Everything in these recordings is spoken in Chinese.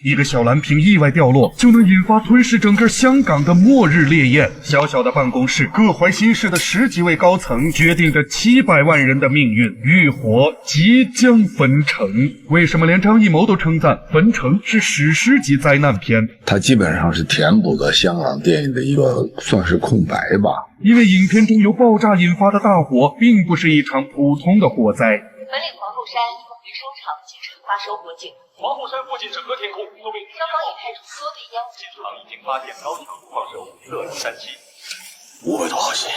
一个小蓝瓶意外掉落，就能引发吞噬整个香港的末日烈焰。小小的办公室，各怀心事的10几位高层决定着700万人的命运。浴火即将焚城。为什么连张艺谋都称赞《焚城》是史诗级灾难片？它基本上是填补了香港电影的一个算是空白吧。因为影片中由爆炸引发的大火，并不是一场普通的火灾。本岭皇后山一个回收厂进场发收火警。皇后山附近整个天空都被消防也派出多队烟雾。现场已经发现高强度放射物色药3期500多毫斤，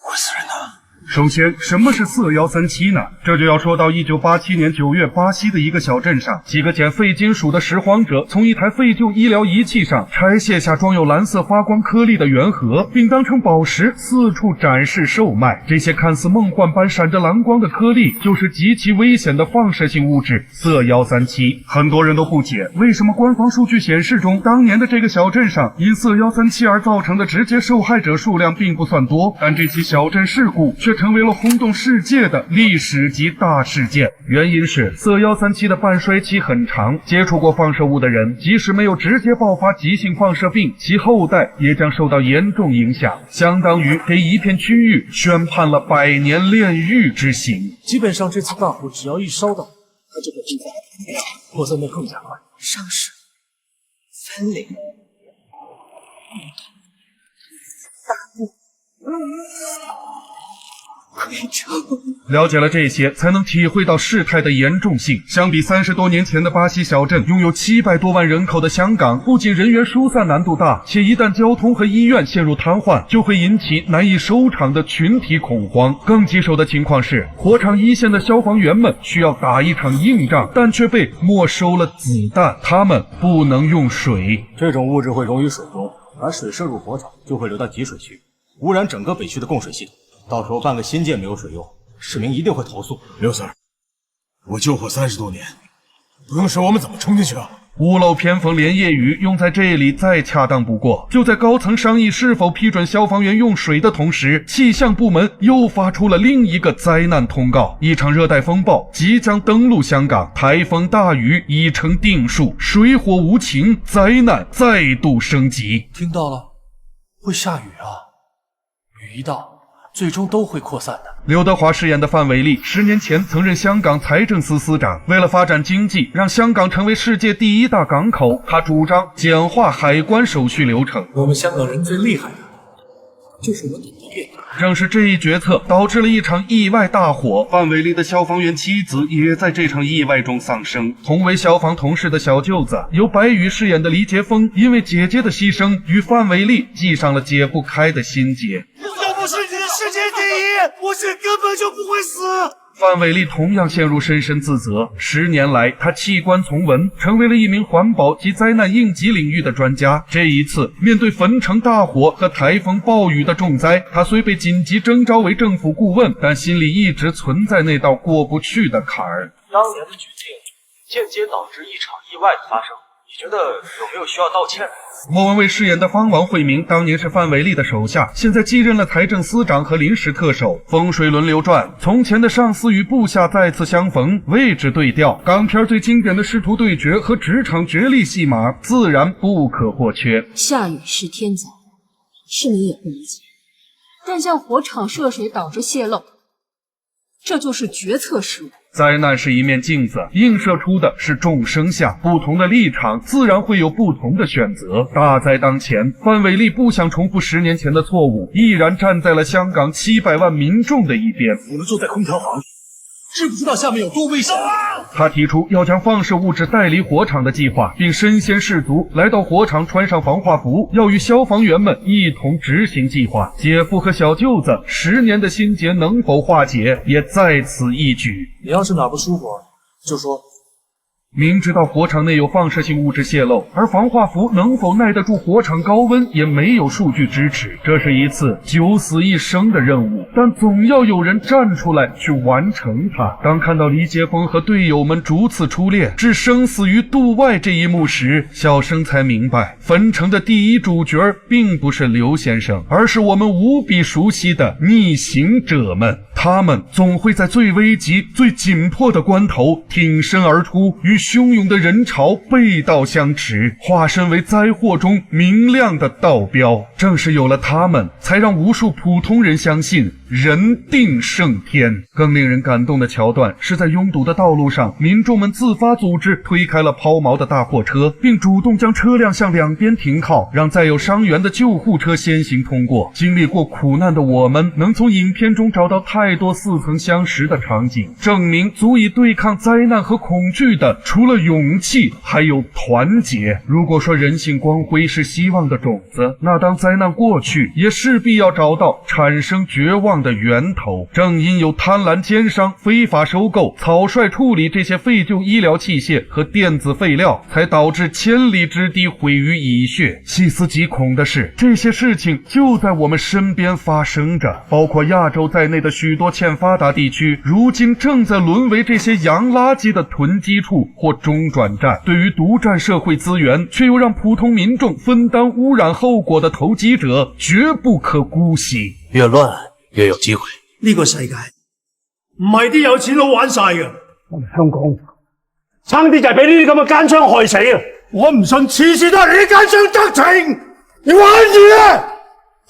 会死人的。首先，什么是色妖37呢？这就要说到1987年9月，巴西的一个小镇上，几个捡废金属的拾荒者从一台废旧医疗仪器上拆卸下装有蓝色发光颗粒的圆盒，并当成宝石四处展示售卖。这些看似梦幻般闪着蓝光的颗粒，就是极其危险的放射性物质色妖37。很多人都不解，为什么官方数据显示中，当年的这个小镇上因色妖37而造成的直接受害者数量并不算多，但这起小镇事故却成为了轰动世界的历史级大事件。原因是色妖37的半衰期很长，接触过放射物的人，即使没有直接爆发急性放射病，其后代也将受到严重影响，相当于给一片区域宣判了100年炼狱之刑。基本上这次大火只要一烧到，它就会爆发，扩散得更加快。上市分离大步了解了这些，才能体会到事态的严重性。相比30多年前的巴西小镇，拥有700多万人口的香港，不仅人员疏散难度大，且一旦交通和医院陷入瘫痪，就会引起难以收场的群体恐慌。更棘手的情况是，火场一线的消防员们需要打一场硬仗，但却被没收了子弹，他们不能用水。这种物质会溶于水中，而水渗入火场就会流到集水区，污染整个北区的供水系统。到时候半个新界没有水用，市民一定会投诉。刘 Sir， 我救火30多年，不用说我们怎么冲进去啊？屋漏偏逢连夜雨用在这里再恰当不过。就在高层商议是否批准消防员用水的同时，气象部门又发出了另一个灾难通告：一场热带风暴即将登陆香港，台风大雨已成定数，水火无情，灾难再度升级。听到了，会下雨啊！雨一到，最终都会扩散的。刘德华饰演的范伟利10年前曾任香港财政司司长，为了发展经济，让香港成为世界第1大港口，他主张简化海关手续流程。我们香港人最厉害的就是我们懂得变。正是这一决策导致了一场意外大火，范伟利的消防员妻子也在这场意外中丧生。同为消防同事的小舅子，由白宇饰演的黎杰峰，因为姐姐的牺牲，与范伟利系上了解不开的心结。要不是你的世界第一，我根本就不会死。范伟利同样陷入深深自责。10年来，他弃官从文，成为了一名环保及灾难应急领域的专家。这一次，面对焚城大火和台风暴雨的重灾，他虽被紧急征召为政府顾问，但心里一直存在那道过不去的坎儿。当年的决定间接导致一场意外的发生，你觉得有没有需要道歉的？莫文蔚饰演的方王慧明当年是范伟利的手下，现在继任了财政司长和临时特首。风水轮流转，从前的上司与部下再次相逢，位置对调。港片最经典的师徒对决和职场角力戏码自然不可或缺。下雨是天灾，市民也不理解，但向火场涉水导致泄漏，这就是决策失误。灾难是一面镜子，映射出的是众生相，不同的立场自然会有不同的选择。大灾当前，范伟利不想重复10年前的错误，毅然站在了香港700万民众的一边。我们坐在空调房里，知不知道下面有多危险？他提出要将放射物质带离火场的计划，并身先士卒来到火场，穿上防化服，要与消防员们一同执行计划。姐夫和小舅子10年的心结能否化解，也在此一举。你要是哪不舒服，就说。明知道火场内有放射性物质泄漏，而防化服能否耐得住火场高温也没有数据支持，这是一次9死1生的任务，但总要有人站出来去完成它。当看到黎杰峰和队友们逐次出列，置生死于度外这一幕时，小生才明白，焚城的第一主角并不是刘先生，而是我们无比熟悉的逆行者们。他们总会在最危急、最紧迫的关头挺身而出，与汹涌的人潮背道相驰，化身为灾祸中明亮的道标。正是有了他们，才让无数普通人相信人定胜天。更令人感动的桥段是在拥堵的道路上，民众们自发组织推开了抛锚的大货车，并主动将车辆向两边停靠，让载有伤员的救护车先行通过。经历过苦难的我们，能从影片中找到太多似曾相识的场景，证明足以对抗灾难和恐惧的，除了勇气，还有团结。如果说人性光辉是希望的种子，那当灾难过去，也势必要找到产生绝望的源头。正因有贪婪奸商非法收购、草率处理这些废旧医疗器械和电子废料，才导致千里之堤毁于蚁穴。细思极恐的是，这些事情就在我们身边发生着，包括亚洲在内的许多欠发达地区，如今正在沦为这些洋垃圾的囤积处或中转站。对于独占社会资源却又让普通民众分担污染后果的投机者，绝不可姑息。越亂越有機會。呢個世界唔係啲有錢佬玩晒嘅，香港差啲就係俾呢啲咁嘅奸商害死啊！我唔信次次都係你啲奸商得逞，你玩嘢啊！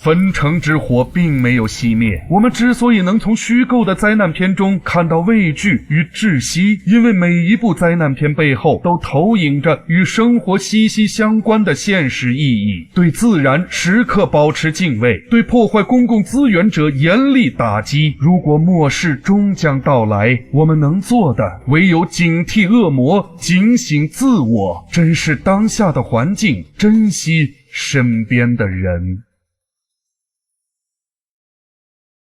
焚城之火并没有熄灭，我们之所以能从虚构的灾难片中看到畏惧与窒息，因为每一部灾难片背后都投影着与生活息息相关的现实意义。对自然时刻保持敬畏，对破坏公共资源者严厉打击。如果末世终将到来，我们能做的唯有警惕恶魔，警醒自我，珍视当下的环境，珍惜身边的人。